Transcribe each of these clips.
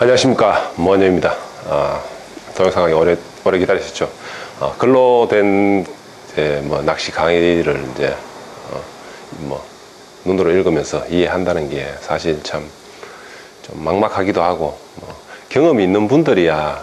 안녕하십니까, 모원영입니다. 동영상 강의 오래 기다리셨죠? 글로 된 낚시 강의를 눈으로 읽으면서 이해한다는 게 사실 참 좀 막막하기도 하고, 경험이 있는 분들이야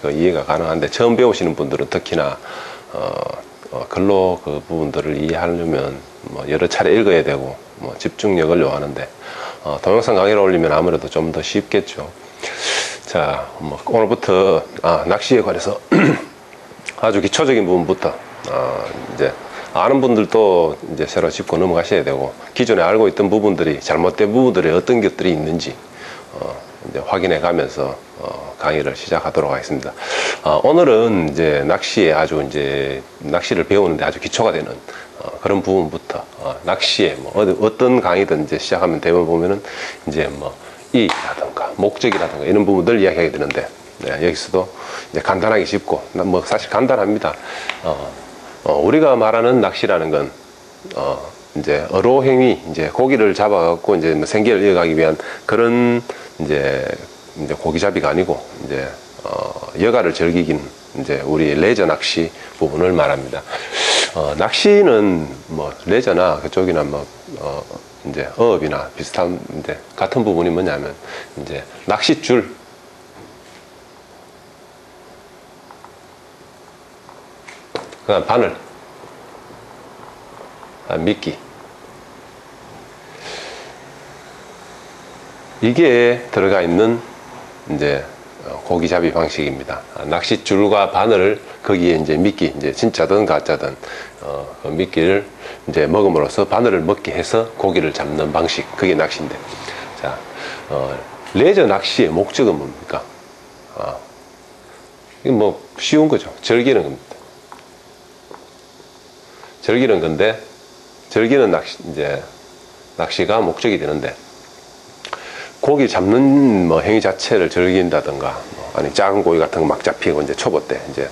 그 이해가 가능한데, 처음 배우시는 분들은 특히나 글로 그 부분들을 이해하려면 여러 차례 읽어야 되고 집중력을 요하는데, 동영상 강의를 올리면 아무래도 좀 더 쉽겠죠. 자, 오늘부터 낚시에 관해서 아주 기초적인 부분부터 이제 아는 분들도 이제 새로 짚고 넘어가셔야 되고, 기존에 알고 있던 부분들이 잘못된 부분들이 어떤 것들이 있는지 이제 확인해 가면서 강의를 시작하도록 하겠습니다. 오늘은 이제 낚시에 낚시를 배우는데 아주 기초가 되는 그런 부분부터 낚시에 어떤 강의든 이제 시작하면 대부분 보면은 이제 이라든가 목적이라든가 이런 부분들 이야기하게 되는데, 여기서도 이제 간단하게 짚고, 사실 간단합니다. 우리가 말하는 낚시라는 건 이제 어로행위, 이제 고기를 잡아갖고 이제 생계를 이어가기 위한 그런 이제 고기잡이가 아니고, 이제 여가를 즐기긴 이제 우리 레저 낚시 부분을 말합니다. 낚시는 레저나 그쪽이나 이제 어업이나 비슷한 이제 같은 부분이 뭐냐면, 이제 낚싯줄, 그다음 바늘, 미끼, 이게 들어가 있는 이제 고기잡이 방식입니다. 낚싯줄과 바늘을 거기에 이제 미끼, 이제 진짜든 가짜든 그 미끼를 이제 먹음으로써 바늘을 먹게 해서 고기를 잡는 방식, 그게 낚시인데, 자, 레저 낚시의 목적은 뭡니까? 이게 쉬운 거죠. 즐기는 겁니다. 즐기는 건데, 즐기는 낚시가 목적이 되는데, 고기 잡는 행위 자체를 즐긴다든가, 아니 작은 고기 같은 거 막 잡히고 이제 초보 때 이제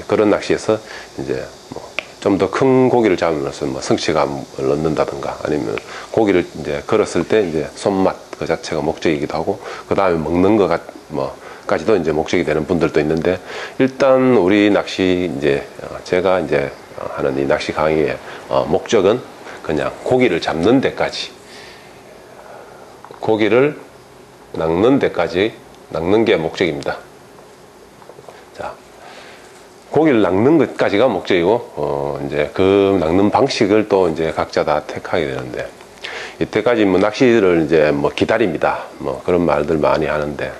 그런 낚시에서 이제 좀 더 큰 고기를 잡으면서 성취감을 얻는다든가, 아니면 고기를 이제 걸었을 때 이제 손맛 그 자체가 목적이기도 하고, 그 다음에 먹는 까지도 이제 목적이 되는 분들도 있는데, 일단 우리 낚시 제가 이제 하는 이 낚시 강의의 목적은 그냥 고기를 잡는 데까지, 고기를 낚는 데까지, 낚는 게 목적입니다. 자, 고기를 낚는 것까지가 목적이고, 이제 그 낚는 방식을 또 이제 각자 다 택하게 되는데, 이때까지 낚시를 이제 기다립니다. 그런 말들 많이 하는데,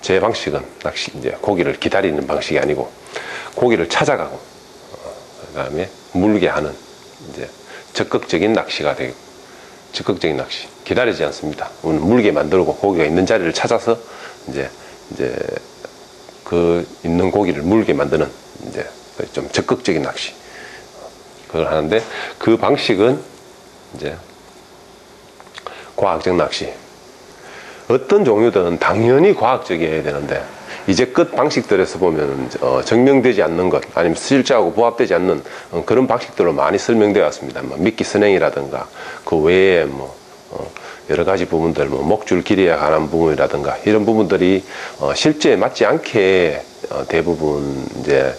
제 방식은 고기를 기다리는 방식이 아니고, 고기를 찾아가고, 그 다음에 물게 하는 이제 적극적인 낚시가 되고, 적극적인 낚시. 기다리지 않습니다. 물게 만들고 고기가 있는 자리를 찾아서 이제 그 있는 고기를 물게 만드는 이제 좀 적극적인 낚시. 그걸 하는데, 그 방식은 이제 과학적 낚시. 어떤 종류든 당연히 과학적이어야 되는데, 이제껏 방식들에서 보면 증명되지 않는 것, 아니면 실제하고 부합되지 않는 그런 방식들로 많이 설명되어 왔습니다. 미끼 선행이라든가, 그 외에 여러 가지 부분들, 목줄 길이에 관한 부분이라든가, 이런 부분들이 실제에 맞지 않게 대부분 이제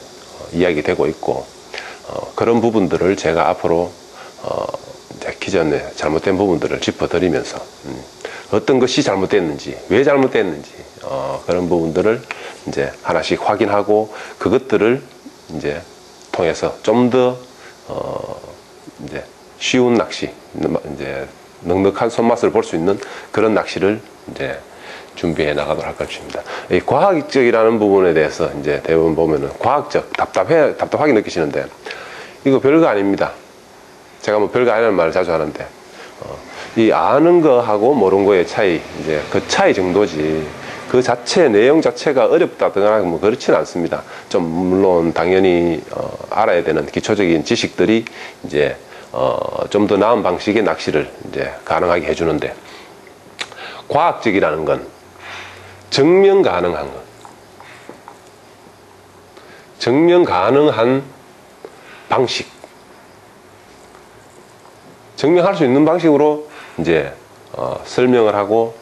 이야기되고 있고, 그런 부분들을 제가 앞으로 기존에 잘못된 부분들을 짚어드리면서 어떤 것이 잘못됐는지, 왜 잘못됐는지, 그런 부분들을 이제 하나씩 확인하고, 그것들을 이제 통해서 좀 더 이제 쉬운 낚시, 이제 넉넉한 손맛을 볼 수 있는 그런 낚시를 이제 준비해 나가도록 할 것입니다. 이 과학적이라는 부분에 대해서 이제 대부분 보면은 과학적, 답답하게 느끼시는데, 이거 별거 아닙니다. 제가 별거 아니라는 말을 자주 하는데, 이 아는 거하고 모르는 거의 차이, 이제 그 차이 정도지, 그 자체 내용 자체가 어렵다거나 그렇지는 않습니다. 좀 물론 당연히 알아야 되는 기초적인 지식들이 이제 좀 더 나은 방식의 낚시를 이제 가능하게 해주는데, 과학적이라는 건 증명 가능한 것, 증명 가능한 방식, 증명할 수 있는 방식으로 이제 설명을 하고,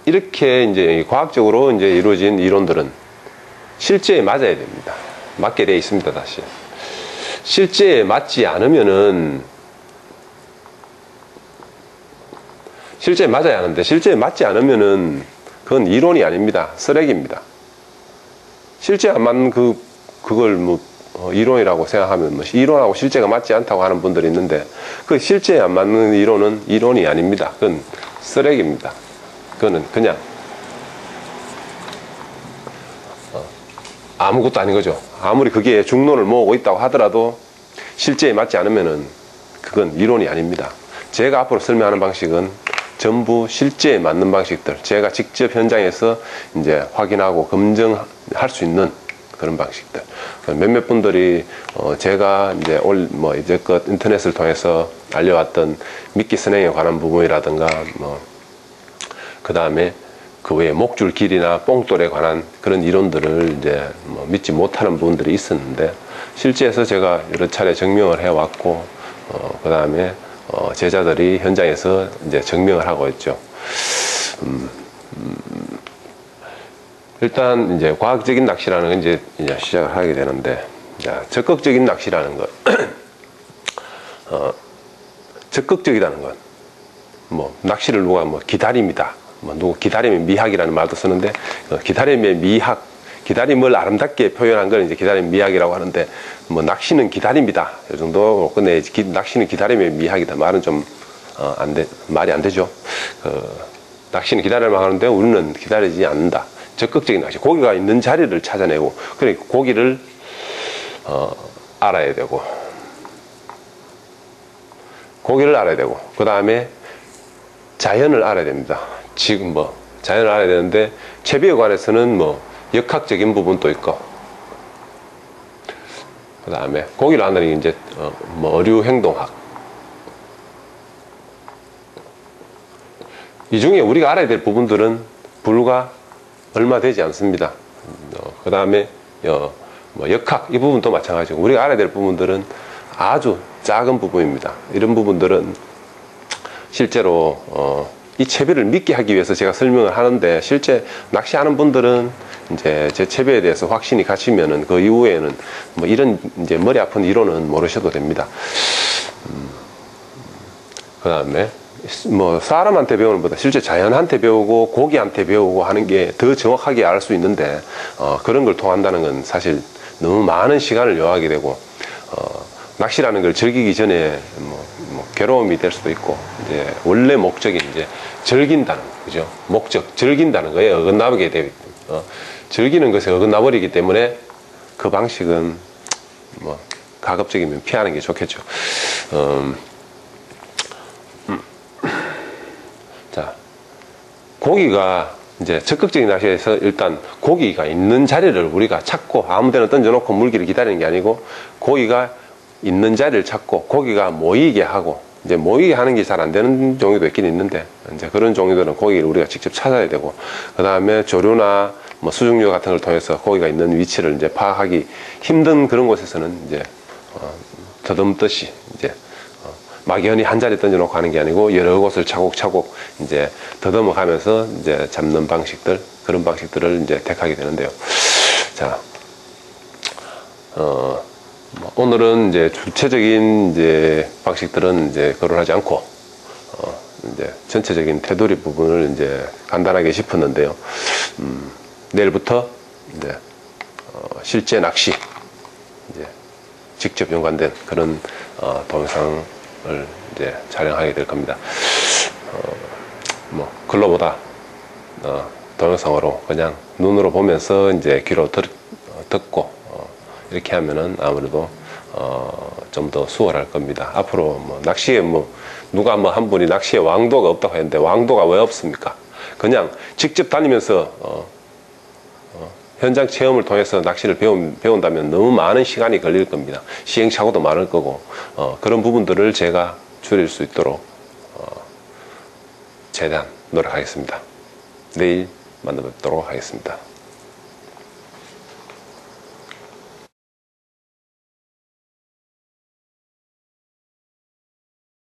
이렇게 이제 과학적으로 이제 이루어진 이론들은 실제에 맞아야 됩니다. 맞게 되어 있습니다. 다시 실제에 맞지 않으면은 실제에 맞아야 하는데 실제에 맞지 않으면은 그건 이론이 아닙니다. 쓰레기입니다. 실제 안 맞는 그걸 뭐 이론이라고 생각하면 뭐 이론하고 실제가 맞지 않다고 하는 분들이 있는데 그 실제에 안 맞는 이론은 이론이 아닙니다. 그건 쓰레기입니다. 그거는 그냥 아무것도 아닌 거죠. 아무리 그게 중론을 모으고 있다고 하더라도 실제에 맞지 않으면은 그건 이론이 아닙니다. 제가 앞으로 설명하는 방식은 전부 실제에 맞는 방식들, 제가 직접 현장에서 이제 확인하고 검증할 수 있는 그런 방식들. 몇몇 분들이 제가 이제 이제껏 인터넷을 통해서 알려왔던 미끼 선행에 관한 부분이라든가 그 다음에 그 외에 목줄 길이나 뽕돌에 관한 그런 이론들을 이제 믿지 못하는 부분들이 있었는데 실제에서 제가 여러 차례 증명을 해왔고 그 다음에 제자들이 현장에서 이제 증명을 하고 있죠. 일단 이제 과학적인 낚시라는 건 이제 시작을 하게 되는데, 자, 적극적인 낚시라는 것, 적극적이라는 건 낚시를 누가 기다립니다. 누구 기다림의 미학이라는 말도 쓰는데 기다림의 미학, 기다림을 아름답게 표현한 걸 이제 기다림의 미학이라고 하는데 낚시는 기다립니다. 이 정도. 근데 낚시는 기다림의 미학이다. 말은 좀 말이 안 되죠. 낚시는 기다리려고 하는데 우리는 기다리지 않는다. 적극적인 낚시. 고기가 있는 자리를 찾아내고, 그러니까 고기를 알아야 되고, 고기를 알아야 되고, 그 다음에 자연을 알아야 됩니다. 지금 자연을 알아야 되는데 채비에 관해서는 역학적인 부분도 있고, 그 다음에 고기를 안다는 게 이제 어류 행동학. 이 중에 우리가 알아야 될 부분들은 불과 얼마 되지 않습니다. 그 다음에 역학, 이 부분도 마찬가지고 우리가 알아야 될 부분들은 아주 작은 부분입니다. 이런 부분들은 실제로 이 채비를 믿게 하기 위해서 제가 설명을 하는데, 실제 낚시하는 분들은 이제 제 채비에 대해서 확신이 가시면은 그 이후에는 이런 이제 머리 아픈 이론은 모르셔도 됩니다. 그 다음에 사람한테 배우는 것보다 실제 자연한테 배우고 고기한테 배우고 하는 게 더 정확하게 알 수 있는데 그런 걸 통한다는 건 사실 너무 많은 시간을 요하게 되고 낚시라는 걸 즐기기 전에 괴로움이 될 수도 있고, 이제 원래 목적이 이제 즐긴다는, 그죠? 목적, 즐긴다는 거에 어긋나게 되기 때문에 즐기는 것에 어긋나버리기 때문에 그 방식은 가급적이면 피하는 게 좋겠죠. 자, 고기가 이제 적극적인 낚시에서 일단 고기가 있는 자리를 우리가 찾고 아무데나 던져놓고 물기를 기다리는 게 아니고, 고기가 있는 자리를 찾고 고기가 모이게 하고, 이제 모이게 하는 게 잘 안 되는 종류도 있긴 있는데, 이제 그런 종류들은 고기를 우리가 직접 찾아야 되고, 그 다음에 조류나 수중류 같은 걸 통해서 고기가 있는 위치를 이제 파악하기 힘든 그런 곳에서는 이제 더듬듯이 이제 막연히 한 자리 던져놓고 하는 게 아니고 여러 곳을 차곡차곡 이제 더듬어 가면서 이제 잡는 방식들, 그런 방식들을 이제 택하게 되는데요. 자, 오늘은 이제 주체적인 이제 방식들은 이제 거론하지 않고 이제 전체적인 테두리 부분을 이제 간단하게 짚었는데요. 내일부터 이제 실제 낚시 이제 직접 연관된 그런 동영상을 이제 촬영하게 될 겁니다. 글로보다 동영상으로 그냥 눈으로 보면서 이제 귀로 듣고 이렇게 하면은 아무래도 좀 더 수월할 겁니다. 앞으로 낚시에 누가 한 분이 낚시에 왕도가 없다고 했는데, 왕도가 왜 없습니까? 그냥 직접 다니면서 현장 체험을 통해서 낚시를 배운다면 너무 많은 시간이 걸릴 겁니다. 시행착오도 많을 거고, 그런 부분들을 제가 줄일 수 있도록 최대한 노력하겠습니다. 내일 만나 뵙도록 하겠습니다.